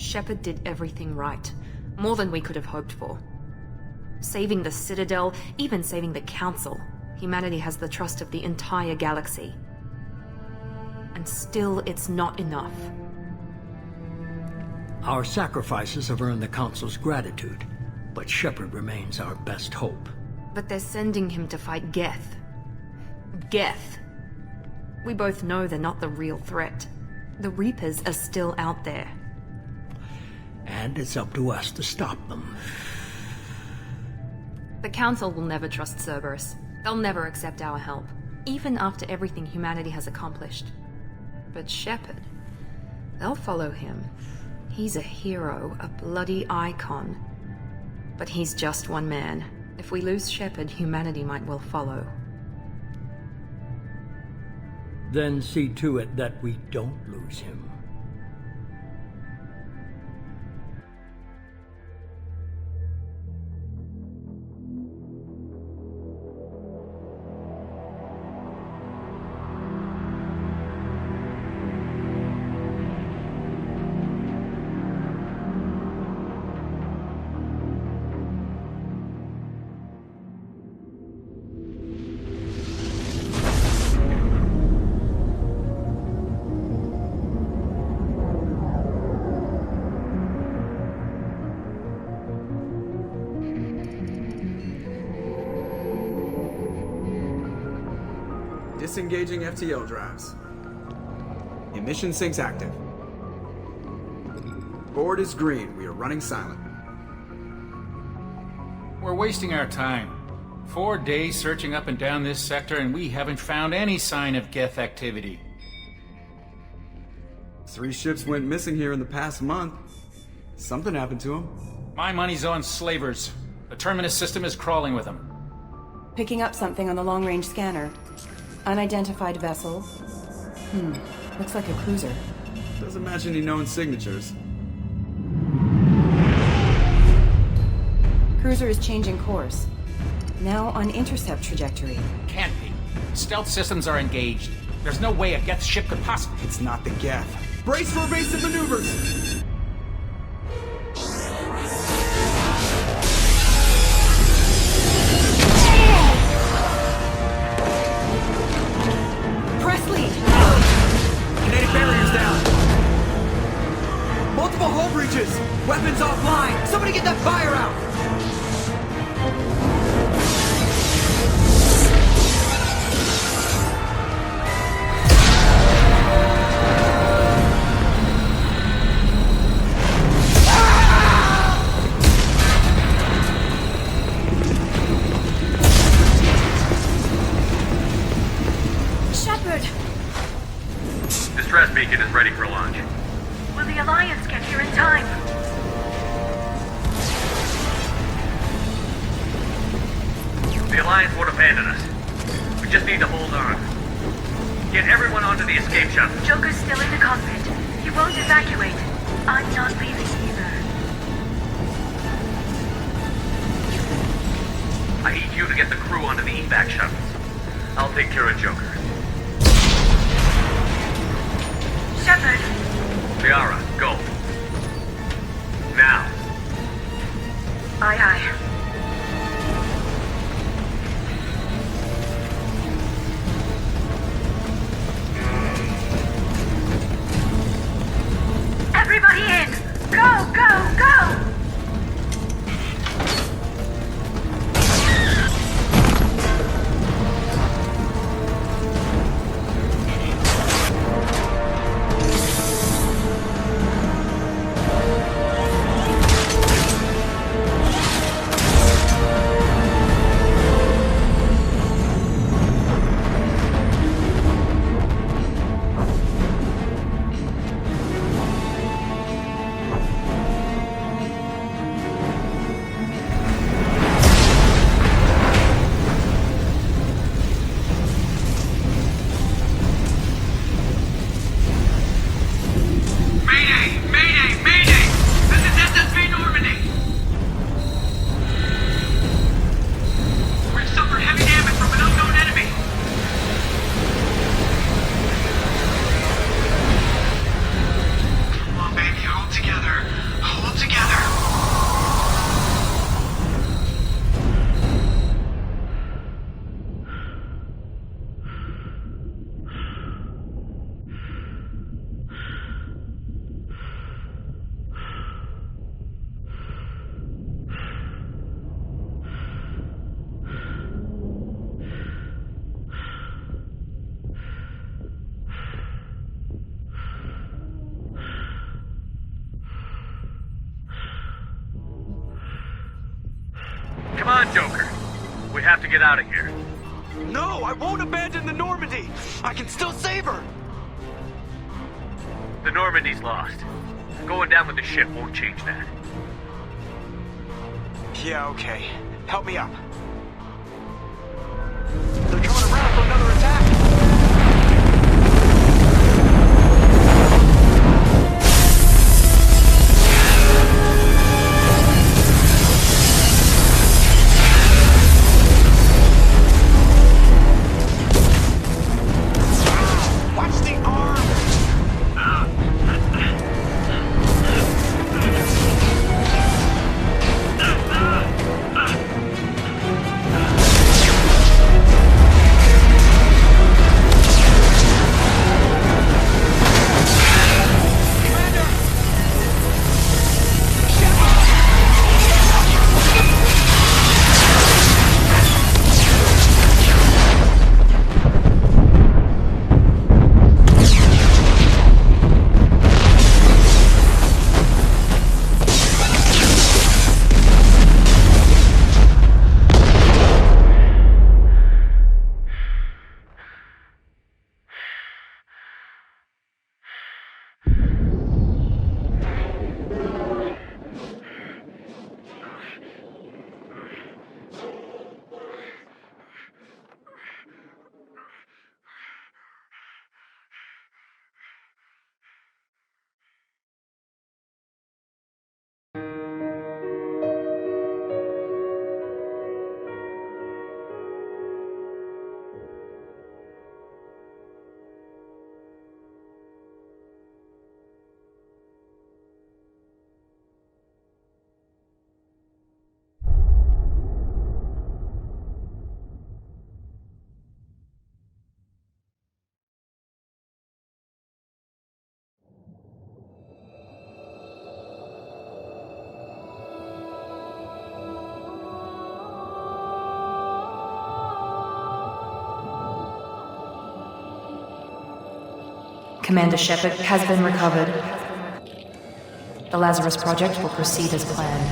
Shepard did everything right. More than we could have hoped for. Saving the Citadel, even saving the Council. Humanity has the trust of the entire galaxy. And still, it's not enough. Our sacrifices have earned the Council's gratitude, but Shepard remains our best hope. But they're sending him to fight Geth. Geth. We both know they're not the real threat. The Reapers are still out there. And it's up to us to stop them. The Council will never trust Cerberus. They'll never accept our help, even after everything humanity has accomplished. But Shepard, they'll follow him. He's a hero, a bloody icon. But he's just one man. If we lose Shepard, humanity might well follow. Then see to it that we don't lose him. Disengaging FTL drives. Emission sinks active. Board is green. We are running silent. We're wasting our time. 4 days searching up and down this sector, and we haven't found any sign of Geth activity. 3 ships went missing here in the past month. Something happened to them. My money's on slavers. The Terminus system is crawling with them. Picking up something on the long-range scanner. Unidentified vessel. Looks like a cruiser. Doesn't match any known signatures. Cruiser is changing course. Now on intercept trajectory. Can't be. Stealth systems are engaged. There's no way a Geth ship could possibly... It's not the Geth. Brace for evasive maneuvers! Multiple hull breaches! Weapons offline! Somebody get that fire out! Shepard! Distress beacon is ready for launch. Will the Alliance get here in time? The Alliance won't abandon us. We just need to hold on. Get everyone onto the escape shuttle. Joker's still in the cockpit. He won't evacuate. I'm not leaving either. I need you to get the crew onto the evac shuttles. I'll take care of Joker. Shepard! Liara, go. Now. Aye, aye. Everybody in! Go, go, go! Come on, Joker. We have to get out of here. No, I won't abandon the Normandy! I can still save her! The Normandy's lost. Going down with the ship won't change that. Yeah, okay. Help me up. They're coming around for another attack! Watch the arm! Commander Shepard has been recovered. The Lazarus Project will proceed as planned.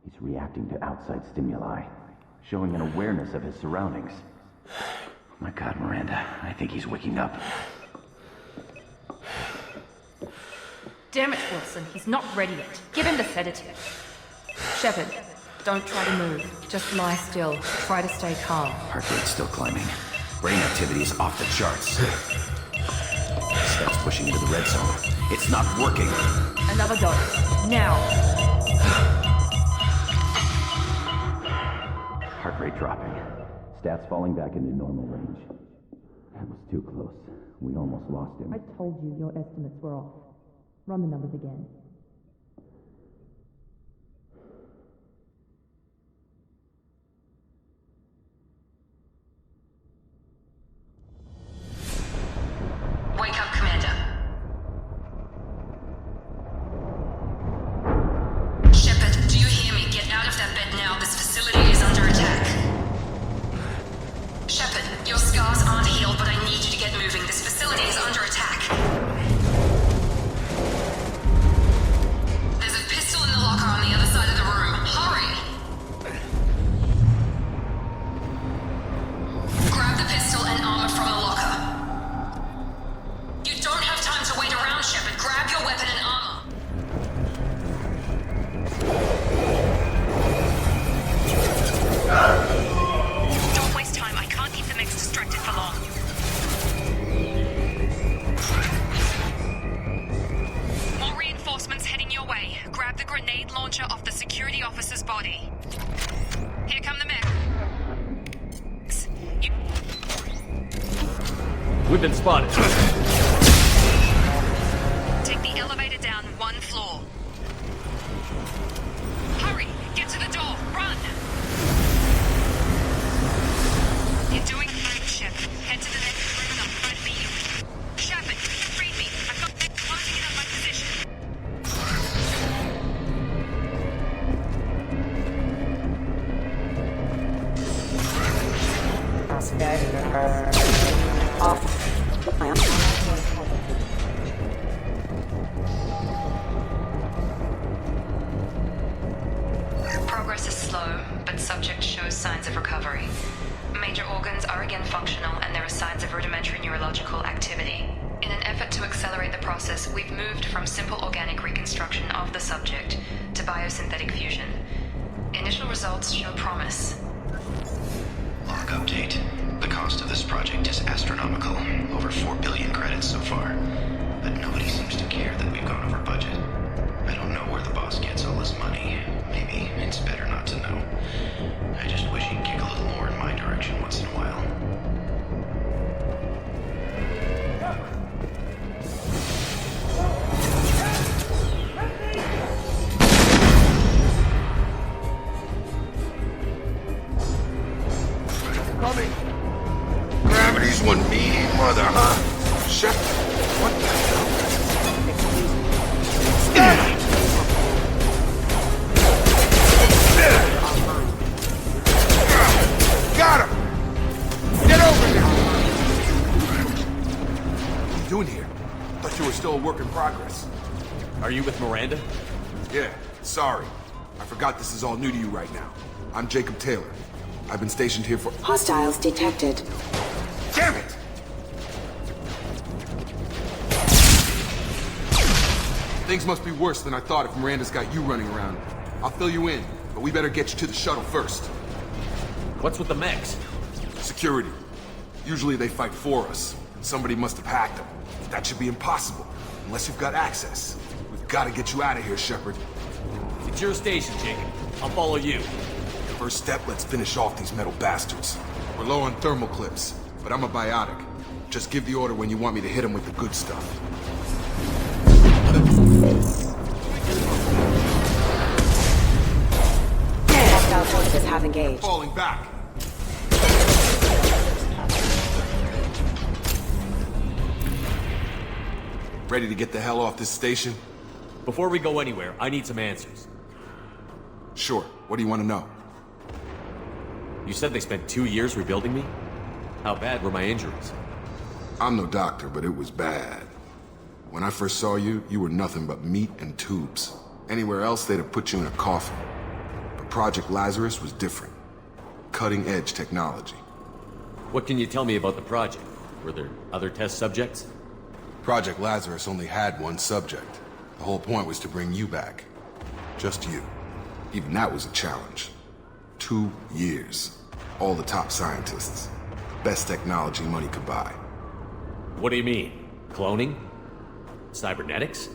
He's reacting to outside stimuli, showing an awareness of his surroundings. Oh my God, Miranda, I think he's waking up. Damn it, Wilson, he's not ready yet. Give him the sedative. Shepard, don't try to move. Just lie still. Try to stay calm. Heart rate's still climbing. Brain activity is off the charts. Steps pushing into the red zone. It's not working. Another dose. Now. Heart rate dropping. Stats falling back into normal range. That was too close. We almost lost him. I told you your estimates were off. Run the numbers again. Wake up, Commander. Shepard, do you hear me? Get out of that bed now. This facility is under attack. Shepard, your scars aren't healed, but I need you to get moving. This facility is under attack. There's a pistol in the locker on the other side of the room. Hurry! Grab the pistol and armor from the locker. You don't have time to wait around, Shepard. Grab your weapon and armor. Don't waste time. I can't keep the mix distracted for long. We've been spotted. Take the elevator down 1 floor. Hurry! Get to the door! Run! You're doing great, Shepard. Head to the next room and I'll try to meet you. Shepard, read me. I've got men closing in on my position. Progress is slow, but subject shows signs of recovery. Major organs are again functional, and there are signs of rudimentary neurological activity. In an effort to accelerate the process, we've moved from simple organic reconstruction of the subject to biosynthetic fusion. Initial results show promise. Log update. The cost of this project is astronomical. Over 4 billion credits so far. But nobody seems to care that we've gone over budget. I don't know where the boss gets all his money. Maybe it's better not to know. I just wish he'd kick a little more in my direction once in a while. Coming! Gravity's one mean mother, huh? Shepard, what the hell? Got him! Get over here! What are you doing here? Thought you were still a work in progress. Are you with Miranda? Yeah, sorry. I forgot this is all new to you right now. I'm Jacob Taylor. I've been stationed here for— Hostiles detected. Damn it! Things must be worse than I thought if Miranda's got you running around. I'll fill you in, but we better get you to the shuttle first. What's with the mechs? Security. Usually they fight for us. Somebody must have hacked them. That should be impossible, unless you've got access. We've got to get you out of here, Shepard. It's your station, Jacob. I'll follow you. First step, let's finish off these metal bastards. We're low on thermal clips, but I'm a biotic. Just give the order when you want me to hit them with the good stuff. Hostile forces have engaged. Falling back. Ready to get the hell off this station? Before we go anywhere, I need some answers. Sure. What do you want to know? You said they spent 2 years rebuilding me? How bad were my injuries? I'm no doctor, but it was bad. When I first saw you, you were nothing but meat and tubes. Anywhere else, they'd have put you in a coffin. But Project Lazarus was different. Cutting-edge technology. What can you tell me about the project? Were there other test subjects? Project Lazarus only had one subject. The whole point was to bring you back. Just you. Even that was a challenge. 2 years. All the top scientists. Best technology money could buy. What do you mean? Cloning? Cybernetics?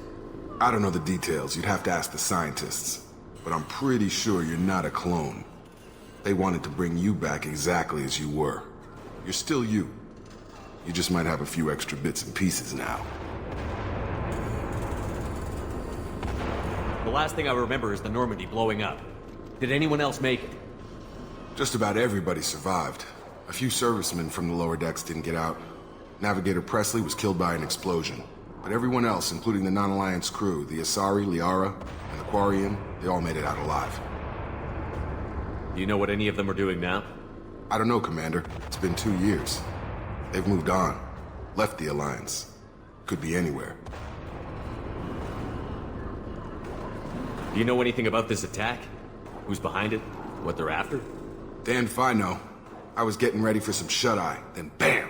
I don't know the details. You'd have to ask the scientists. But I'm pretty sure you're not a clone. They wanted to bring you back exactly as you were. You're still you. You just might have a few extra bits and pieces now. The last thing I remember is the Normandy blowing up. Did anyone else make it? Just about everybody survived. A few servicemen from the lower decks didn't get out. Navigator Presley was killed by an explosion. But everyone else, including the non-Alliance crew, the Asari, Liara, and the Quarian, they all made it out alive. Do you know what any of them are doing now? I don't know, Commander. It's been 2 years. They've moved on. Left the Alliance. Could be anywhere. Do you know anything about this attack? Who's behind it? What they're after? Damned if I know. I was getting ready for some shut-eye, then bam!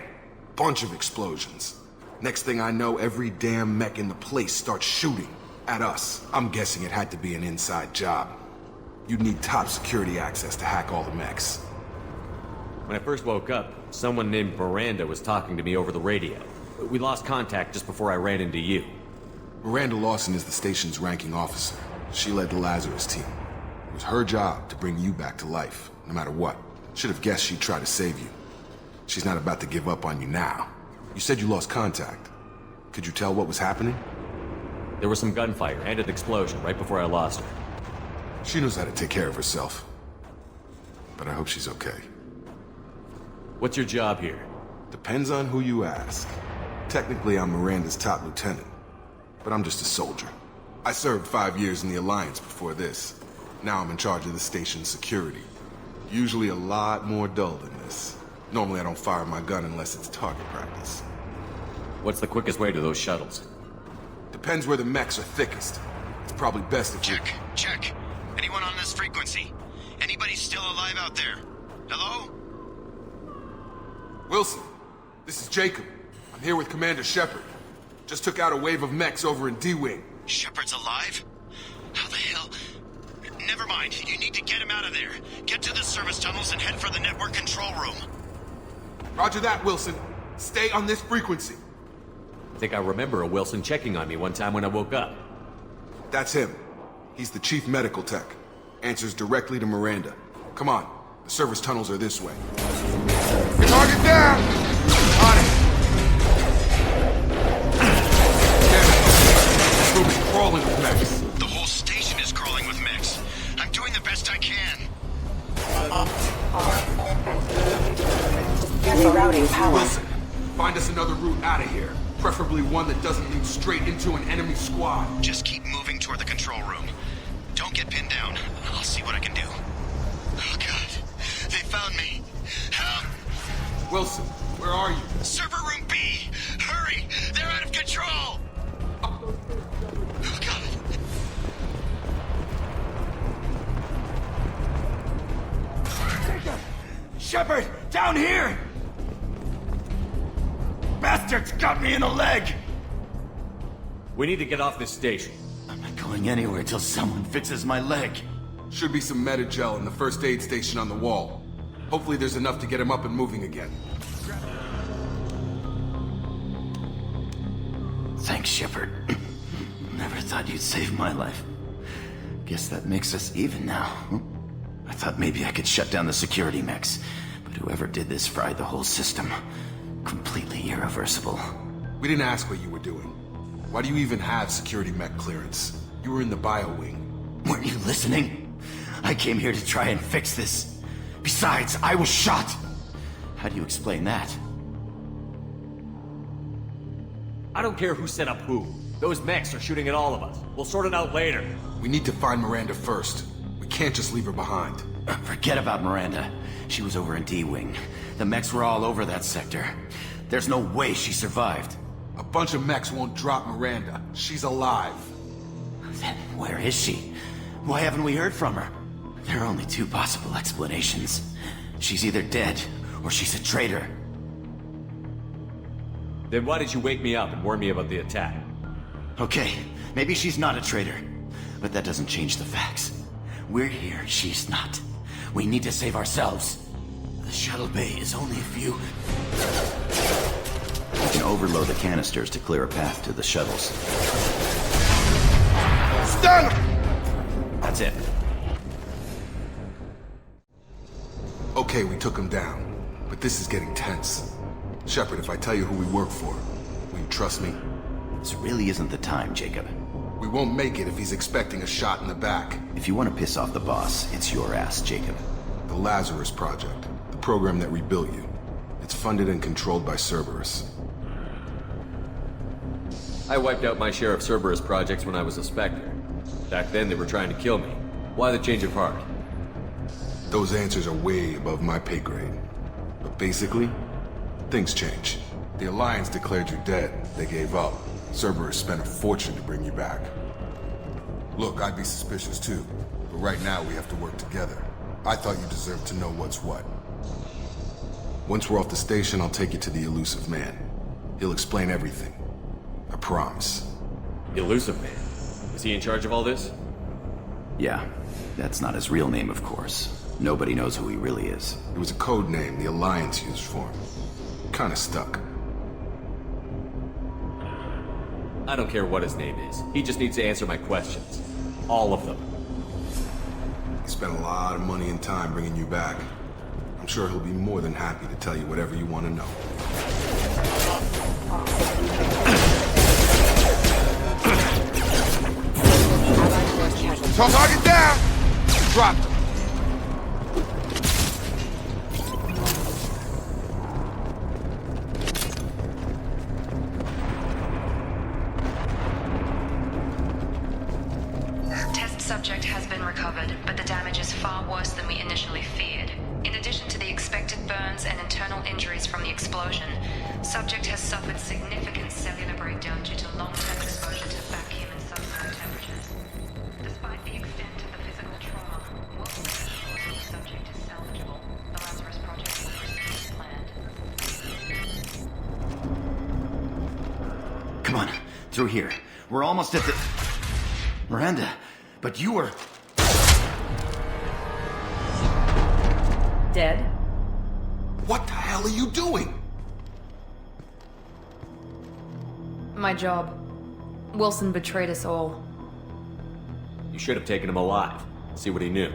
Bunch of explosions. Next thing I know, every damn mech in the place starts shooting. At us. I'm guessing it had to be an inside job. You'd need top security access to hack all the mechs. When I first woke up, someone named Miranda was talking to me over the radio. We lost contact just before I ran into you. Miranda Lawson is the station's ranking officer. She led the Lazarus team. It was her job to bring you back to life, no matter what. Should have guessed she'd try to save you. She's not about to give up on you now. You said you lost contact. Could you tell what was happening? There was some gunfire and an explosion right before I lost her. She knows how to take care of herself. But I hope she's okay. What's your job here? Depends on who you ask. Technically, I'm Miranda's top lieutenant. But I'm just a soldier. I served 5 years in the Alliance before this. Now I'm in charge of the station's security. Usually a lot more dull than this. Normally I don't fire my gun unless it's target practice. What's the quickest way to those shuttles? Depends where the mechs are thickest. It's probably best if Check. Anyone on this frequency? Anybody still alive out there? Hello? Wilson, this is Jacob. I'm here with Commander Shepard. Just took out a wave of mechs over in D-Wing. Shepard's alive? How the hell? Never mind. You need to get him out of there. Get to the service tunnels and head for the network control room. Roger that, Wilson. Stay on this frequency. I think I remember a Wilson checking on me one time when I woke up. That's him. He's the chief medical tech. Answers directly to Miranda. Come on. The service tunnels are this way. Target down! On it! This room is crawling with mechs. The whole station is crawling with mechs. I'm doing the best I can. Rerouting power. Wilson, find us another route out of here. Preferably one that doesn't lead straight into an enemy squad. Just keep moving toward the control room. Don't get pinned down. I'll see what I can do. Oh, God. They found me. Help! Wilson, where are you? Server room B! Hurry! They're out of control! Oh, God. Shepard, down here! Bastards got me in the leg! We need to get off this station. I'm not going anywhere till someone fixes my leg. Should be some meta-gel in the first aid station on the wall. Hopefully there's enough to get him up and moving again. Thanks, Shepard. Never thought you'd save my life. Guess that makes us even now. I thought maybe I could shut down the security mechs, but whoever did this fried the whole system. Completely irreversible. We didn't ask what you were doing. Why do you even have security mech clearance? You were in the bio wing. Weren't you listening? I came here to try and fix this. Besides, I was shot. How do you explain that? I don't care who set up who. Those mechs are shooting at all of us. We'll sort it out later. We need to find Miranda first. We can't just leave her behind. Forget about Miranda. She was over in D-Wing. The mechs were all over that sector. There's no way she survived. A bunch of mechs won't drop Miranda. She's alive. Then where is she? Why haven't we heard from her? There are only two possible explanations. She's either dead, or she's a traitor. Then why did you wake me up and warn me about the attack? Okay, maybe she's not a traitor. But that doesn't change the facts. We're here, she's not. We need to save ourselves. The shuttle bay is only a few... We can overload the canisters to clear a path to the shuttles. Stun him! That's it. Okay, we took him down. But this is getting tense. Shepard, if I tell you who we work for, will you trust me? This really isn't the time, Jacob. We won't make it if he's expecting a shot in the back. If you want to piss off the boss, it's your ass, Jacob. The Lazarus Project. The program that rebuilt you. It's funded and controlled by Cerberus. I wiped out my share of Cerberus projects when I was a Spectre. Back then they were trying to kill me. Why the change of heart? Those answers are way above my pay grade. But basically, things change. The Alliance declared you dead. They gave up. Cerberus spent a fortune to bring you back. Look, I'd be suspicious too. But right now we have to work together. I thought you deserved to know what's what. Once we're off the station, I'll take you to the Illusive Man. He'll explain everything. I promise. Illusive Man? Is he in charge of all this? Yeah, that's not his real name, of course. Nobody knows who he really is. It was a code name the Alliance used for him. Kinda stuck. I don't care what his name is. He just needs to answer my questions. All of them. He spent a lot of money and time bringing you back. I'm sure he'll be more than happy to tell you whatever you want to know. Target down! Drop him. Test subject has been recovered, but the damage is far worse than we initially feared. In addition to the expected burns and internal injuries from the explosion, subject has suffered significant cellular breakdown due to long-term exposure to vacuum and sub-zero temperatures. Despite the extent of the physical trauma, Wilson assures the subject is salvageable. The Lazarus project will proceed as planned. Come on, through here. We're almost at the... Miranda, but you were... Dead? What the hell are you doing? My job. Wilson betrayed us all. You should have taken him alive. See what he knew.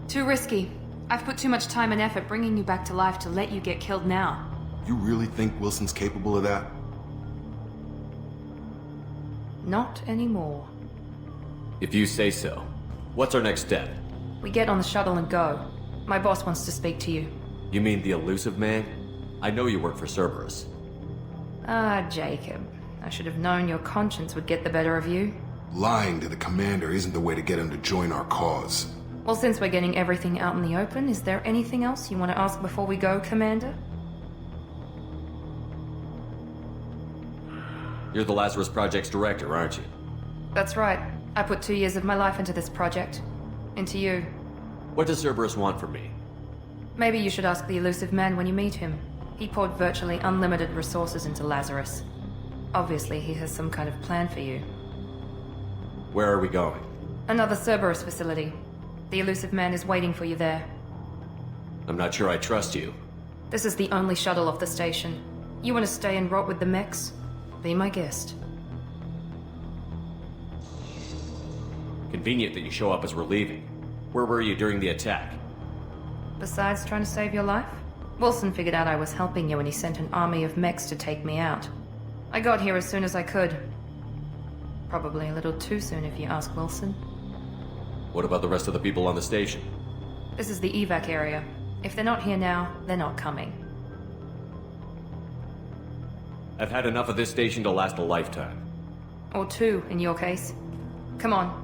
Too risky. I've put too much time and effort bringing you back to life to let you get killed now. You really think Wilson's capable of that? Not anymore. If you say so. What's our next step? We get on the shuttle and go. My boss wants to speak to you. You mean the Illusive Man? I know you work for Cerberus. Ah, Jacob. I should have known your conscience would get the better of you. Lying to the commander isn't the way to get him to join our cause. Well, since we're getting everything out in the open, is there anything else you want to ask before we go, Commander? You're the Lazarus Project's director, aren't you? That's right. I put 2 years of my life into this project. Into you. What does Cerberus want from me? Maybe you should ask the Illusive Man when you meet him. He poured virtually unlimited resources into Lazarus. Obviously, he has some kind of plan for you. Where are we going? Another Cerberus facility. The Illusive Man is waiting for you there. I'm not sure I trust you. This is the only shuttle off the station. You want to stay and rot with the mechs? Be my guest. Convenient that you show up as we're leaving. Where were you during the attack? Besides trying to save your life, Wilson figured out I was helping you and he sent an army of mechs to take me out. I got here as soon as I could. Probably a little too soon if you ask Wilson. What about the rest of the people on the station? This is the evac area. If they're not here now, they're not coming. I've had enough of this station to last a lifetime. Or 2, in your case. Come on.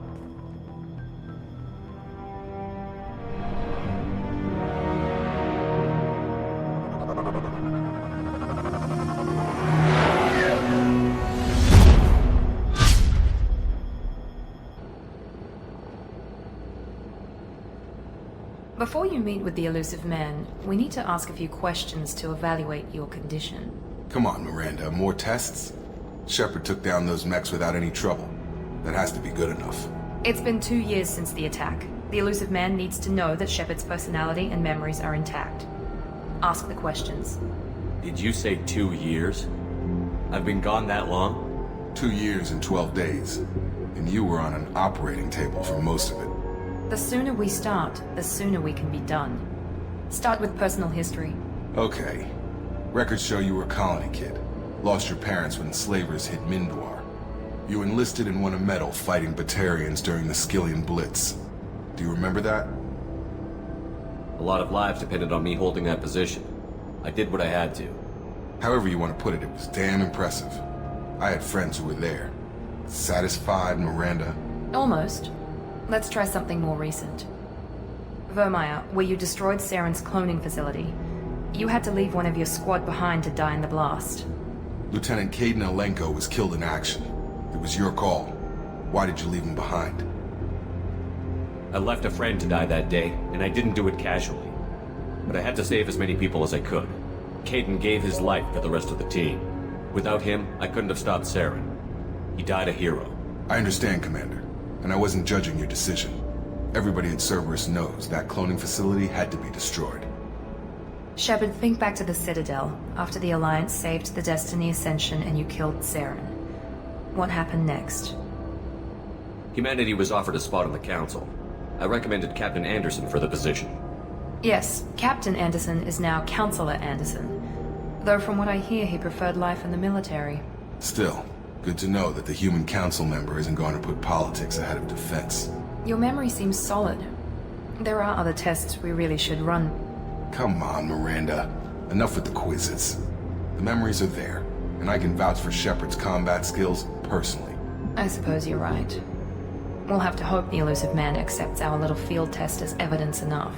Before you meet with the Illusive Man, we need to ask a few questions to evaluate your condition. Come on, Miranda, more tests? Shepard took down those mechs without any trouble. That has to be good enough. It's been 2 years since the attack. The Illusive Man needs to know that Shepard's personality and memories are intact. Ask the questions. Did you say 2 years? I've been gone that long? 2 years and 12 days. And you were on an operating table for most of it. The sooner we start, the sooner we can be done. Start with personal history. Okay. Records show you were a colony kid. Lost your parents when slavers hit Mindor. You enlisted and won a medal fighting Batarians during the Skillian Blitz. Do you remember that? A lot of lives depended on me holding that position. I did what I had to. However you want to put it, it was damn impressive. I had friends who were there. Satisfied, Miranda? Almost. Let's try something more recent. Vermeer, where you destroyed Charon's cloning facility. You had to leave one of your squad behind to die in the blast. Lieutenant Caden Alenko was killed in action. It was your call. Why did you leave him behind? I left a friend to die that day, and I didn't do it casually. But I had to save as many people as I could. Caden gave his life for the rest of the team. Without him, I couldn't have stopped Charon. He died a hero. I understand, Commander. And I wasn't judging your decision. Everybody at Cerberus knows that cloning facility had to be destroyed. Shepard, think back to the Citadel, after the Alliance saved the Destiny Ascension and you killed Charon. What happened next? Humanity was offered a spot on the Council. I recommended Captain Anderson for the position. Yes, Captain Anderson is now Counselor Anderson. Though from what I hear, he preferred life in the military. Still, good to know that the human council member isn't going to put politics ahead of defense. Your memory seems solid. There are other tests we really should run. Come on, Miranda. Enough with the quizzes. The memories are there, and I can vouch for Shepard's combat skills personally. I suppose you're right. We'll have to hope the Illusive Man accepts our little field test as evidence enough.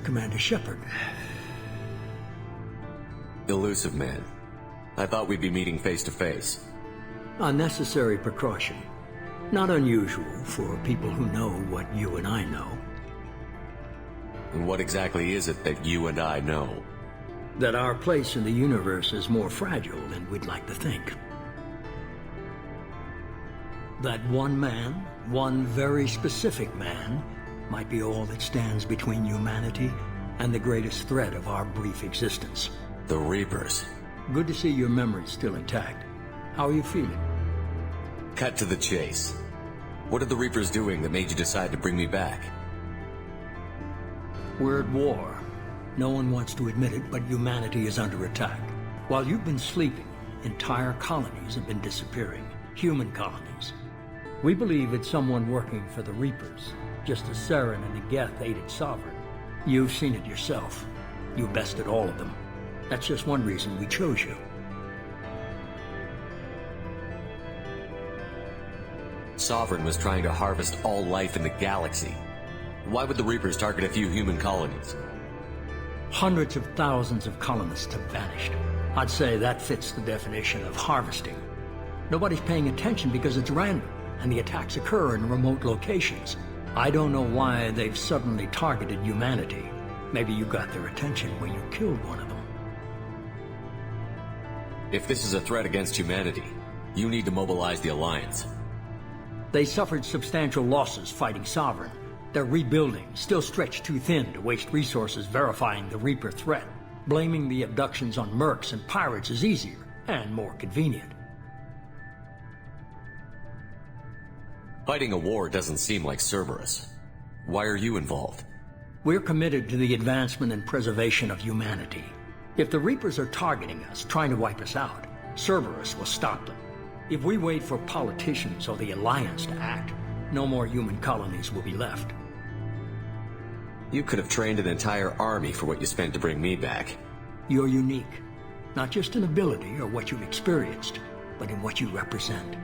Commander Shepard. Illusive Man. I thought we'd be meeting face to face. Unnecessary precaution. Not unusual for people who know what you and I know. And what exactly is it that you and I know? That our place in the universe is more fragile than we'd like to think. That one man, one very specific man, might be all that stands between humanity and the greatest threat of our brief existence. The Reapers. Good to see your memory's still intact. How are you feeling? Cut to the chase. What are the Reapers doing that made you decide to bring me back? We're at war. No one wants to admit it, but humanity is under attack. While you've been sleeping, entire colonies have been disappearing. Human colonies. We believe it's someone working for the Reapers, just as Charon and the Geth aided Sovereign. You've seen it yourself. You bested all of them. That's just one reason we chose you. Sovereign was trying to harvest all life in the galaxy. Why would the Reapers target a few human colonies? Hundreds of thousands of colonists have vanished. I'd say that fits the definition of harvesting. Nobody's paying attention because it's random, and the attacks occur in remote locations. I don't know why they've suddenly targeted humanity. Maybe you got their attention when you killed one of them. If this is a threat against humanity, you need to mobilize the Alliance. They suffered substantial losses fighting Sovereign. They're rebuilding, still stretched too thin to waste resources verifying the Reaper threat. Blaming the abductions on mercs and pirates is easier and more convenient. Fighting a war doesn't seem like Cerberus. Why are you involved? We're committed to the advancement and preservation of humanity. If the Reapers are targeting us, trying to wipe us out, Cerberus will stop them. If we wait for politicians or the Alliance to act, no more human colonies will be left. You could have trained an entire army for what you spent to bring me back. You're unique. Not just in ability or what you've experienced, but in what you represent.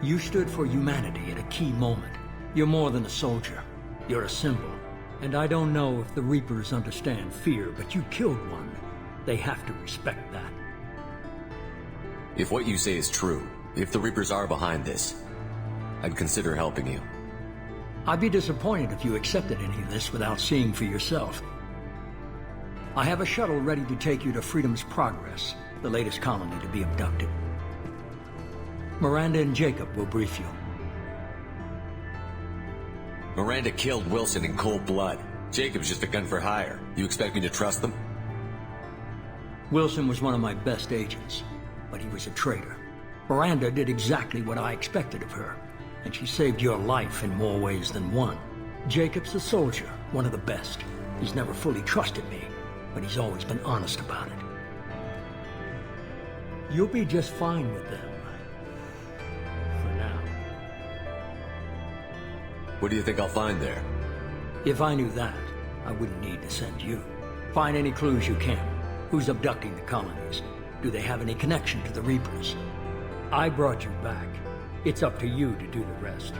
You stood for humanity at a key moment. You're more than a soldier. You're a symbol. And I don't know if the Reapers understand fear, but you killed one. They have to respect that. If what you say is true, if the Reapers are behind this, I'd consider helping you. I'd be disappointed if you accepted any of this without seeing for yourself. I have a shuttle ready to take you to Freedom's Progress, the latest colony to be abducted. Miranda and Jacob will brief you. Miranda killed Wilson in cold blood. Jacob's just a gun for hire. You expect me to trust them? Wilson was one of my best agents, but he was a traitor. Miranda did exactly what I expected of her, and she saved your life in more ways than one. Jacob's a soldier, one of the best. He's never fully trusted me, but he's always been honest about it. You'll be just fine with them. For now. What do you think I'll find there? If I knew that, I wouldn't need to send you. Find any clues you can. Who's abducting the colonies? Do they have any connection to the Reapers? I brought you back. It's up to you to do the rest.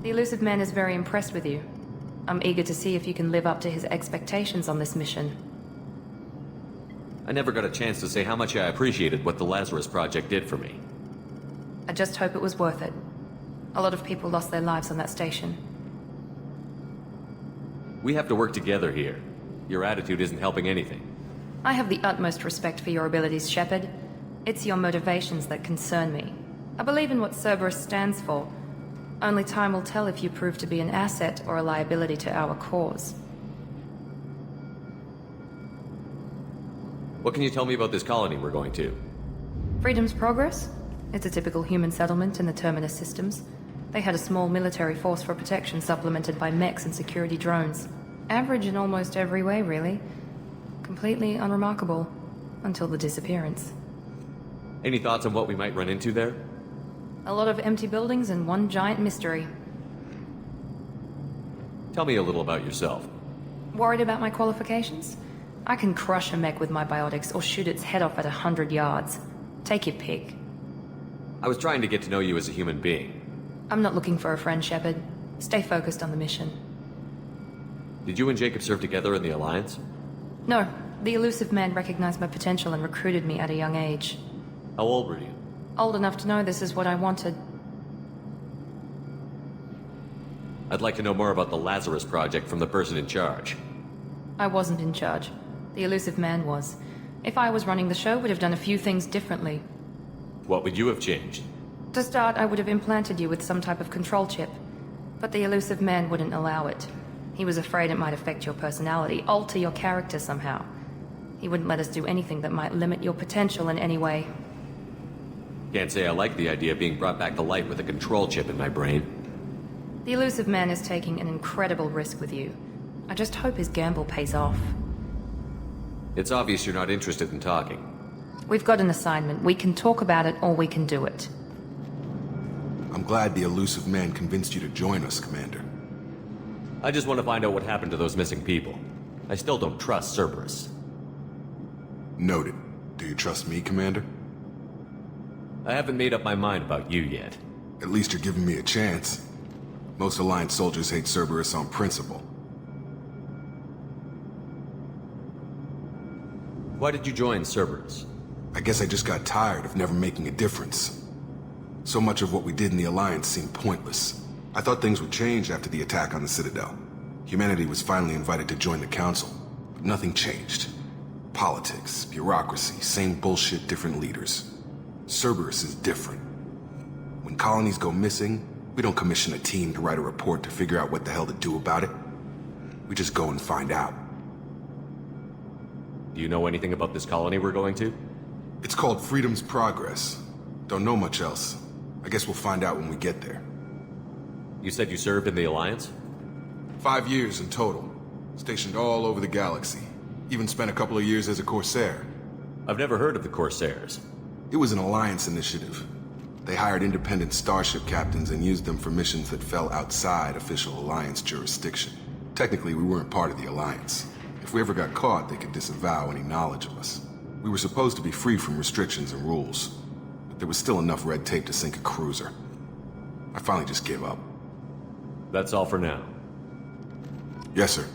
The Illusive Man is very impressed with you. I'm eager to see if you can live up to his expectations on this mission. I never got a chance to say how much I appreciated what the Lazarus Project did for me. I just hope it was worth it. A lot of people lost their lives on that station. We have to work together here. Your attitude isn't helping anything. I have the utmost respect for your abilities, Shepard. It's your motivations that concern me. I believe in what Cerberus stands for. Only time will tell if you prove to be an asset or a liability to our cause. What can you tell me about this colony we're going to? Freedom's Progress? It's a typical human settlement in the Terminus systems. They had a small military force for protection supplemented by mechs and security drones. Average in almost every way, really. Completely unremarkable. Until the disappearance. Any thoughts on what we might run into there? A lot of empty buildings and one giant mystery. Tell me a little about yourself. Worried about my qualifications? I can crush a mech with my biotics or shoot its head off at 100 yards. Take your pick. I was trying to get to know you as a human being. I'm not looking for a friend, Shepard. Stay focused on the mission. Did you and Jacob serve together in the Alliance? No. The Illusive Man recognized my potential and recruited me at a young age. How old were you? Old enough to know this is what I wanted. I'd like to know more about the Lazarus Project from the person in charge. I wasn't in charge. The Illusive Man was. If I was running the show, would have done a few things differently. What would you have changed? To start, I would have implanted you with some type of control chip. But the Illusive Man wouldn't allow it. He was afraid it might affect your personality, alter your character somehow. He wouldn't let us do anything that might limit your potential in any way. Can't say I like the idea of being brought back to life with a control chip in my brain. The Illusive Man is taking an incredible risk with you. I just hope his gamble pays off. It's obvious you're not interested in talking. We've got an assignment. We can talk about it or we can do it. I'm glad the Illusive Man convinced you to join us, Commander. I just want to find out what happened to those missing people. I still don't trust Cerberus. Noted. Do you trust me, Commander? I haven't made up my mind about you yet. At least you're giving me a chance. Most Alliance soldiers hate Cerberus on principle. Why did you join Cerberus? I guess I just got tired of never making a difference. So much of what we did in the Alliance seemed pointless. I thought things would change after the attack on the Citadel. Humanity was finally invited to join the Council, but nothing changed. Politics, bureaucracy, same bullshit, different leaders. Cerberus is different. When colonies go missing, we don't commission a team to write a report to figure out what the hell to do about it. We just go and find out. Do you know anything about this colony we're going to? It's called Freedom's Progress. Don't know much else. I guess we'll find out when we get there. You said you served in the Alliance? 5 years in total. Stationed all over the galaxy. Even spent a couple of years as a Corsair. I've never heard of the Corsairs. It was an Alliance initiative. They hired independent starship captains and used them for missions that fell outside official Alliance jurisdiction. Technically, we weren't part of the Alliance. If we ever got caught, they could disavow any knowledge of us. We were supposed to be free from restrictions and rules, but there was still enough red tape to sink a cruiser. I finally just gave up. That's all for now. Yes, sir.